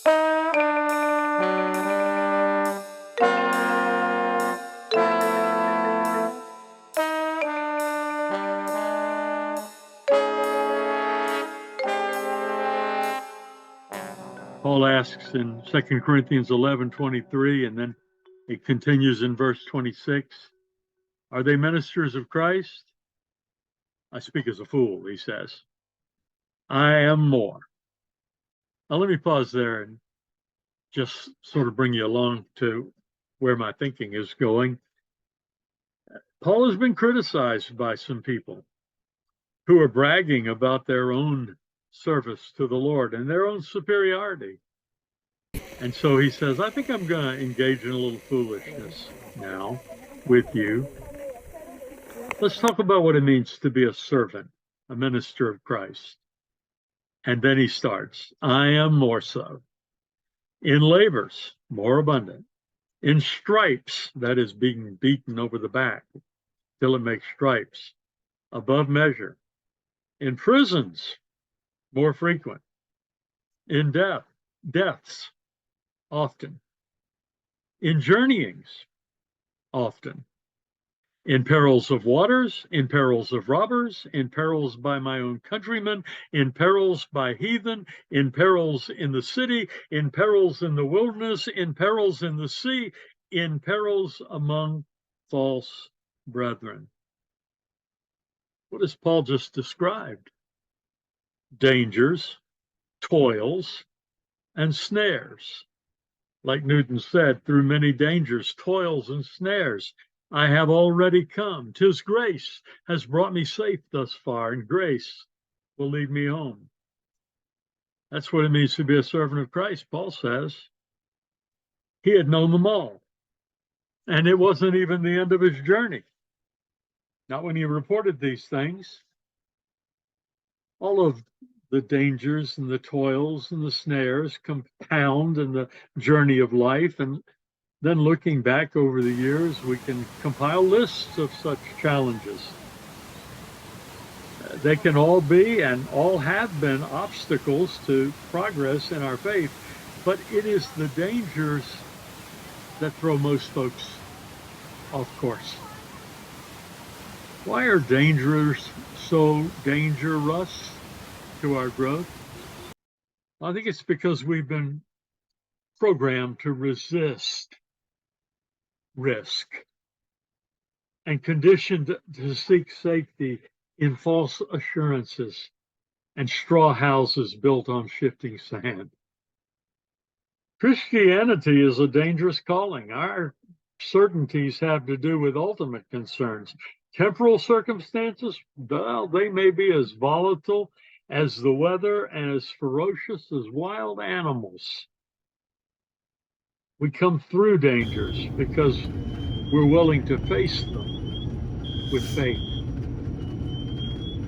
Paul asks in 2 Corinthians 11:23, and then it continues in verse 26, are they ministers of Christ? I speak as a fool, he says. I am more. Now let me pause there and just sort of bring you along to where my thinking is going. Paul has been criticized by some people who are bragging about their own service to the Lord and their own superiority. And so he says, I think I'm going to engage in a little foolishness now with you. Let's talk about what it means to be a servant, a minister of Christ. And then he starts, I am more so. In labors, more abundant. In stripes, that is being beaten over the back till it makes stripes, above measure. In prisons, more frequent. In deaths, often. In journeyings, often. In perils of waters, in perils of robbers, in perils by my own countrymen, in perils by heathen, in perils in the city, in perils in the wilderness, in perils in the sea, in perils among false brethren. What has Paul just described? Dangers, toils, and snares. Like Newton said, through many dangers, toils, and snares, I have already come. 'Tis grace has brought me safe thus far, and grace will lead me home. That's what it means to be a servant of Christ, Paul says. He had known them all, and it wasn't even the end of his journey. Not when he reported these things. All of the dangers and the toils and the snares compound in the journey of life. And then looking back over the years, we can compile lists of such challenges. They can all be and all have been obstacles to progress in our faith, but it is the dangers that throw most folks off course. Why are dangers so dangerous to our growth? I think it's because we've been programmed to resist risk and conditioned to seek safety in false assurances and straw houses built on shifting sand. Christianity is a dangerous calling. Our certainties have to do with ultimate concerns. Temporal circumstances, well, they may be as volatile as the weather and as ferocious as wild animals. We come through dangers because we're willing to face them with faith.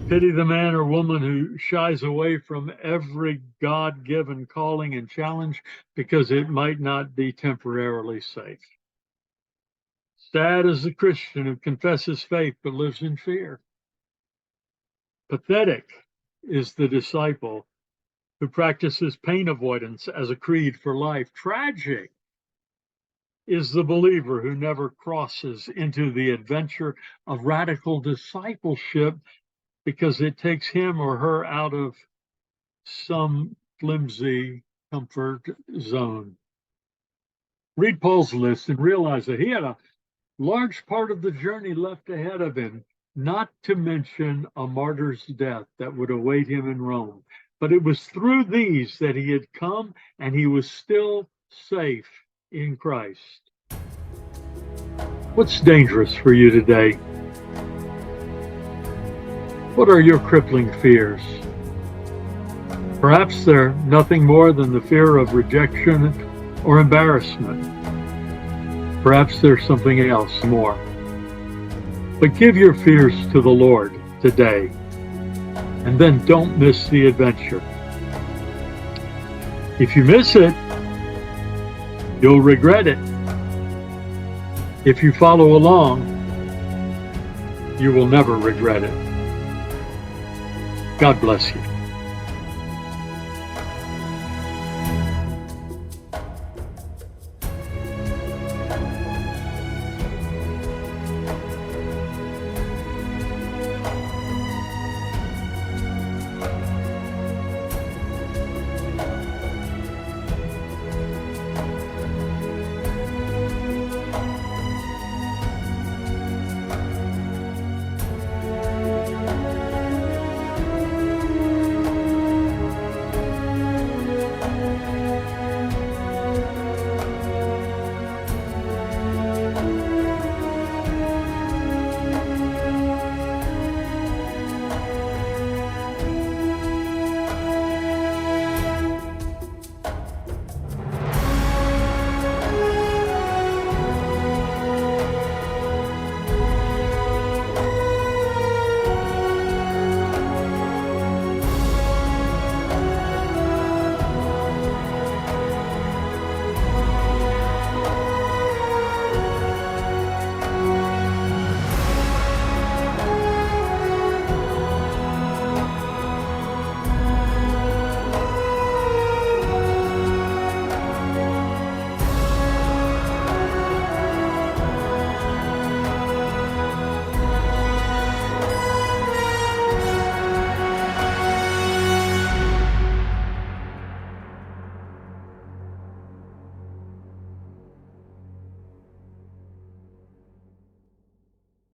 Pity the man or woman who shies away from every God-given calling and challenge because it might not be temporarily safe. Sad is the Christian who confesses faith but lives in fear. Pathetic is the disciple who practices pain avoidance as a creed for life. Tragic is the believer who never crosses into the adventure of radical discipleship because it takes him or her out of some flimsy comfort zone. Read Paul's list and realize that he had a large part of the journey left ahead of him, not to mention a martyr's death that would await him in Rome. But it was through these that he had come, and he was still safe in Christ. What's dangerous for you today? What are your crippling fears? Perhaps they're nothing more than the fear of rejection or embarrassment. Perhaps there's something else more. But give your fears to the Lord today, and then don't miss the adventure. If you miss it, you'll regret it. If you follow along, you will never regret it. God bless you.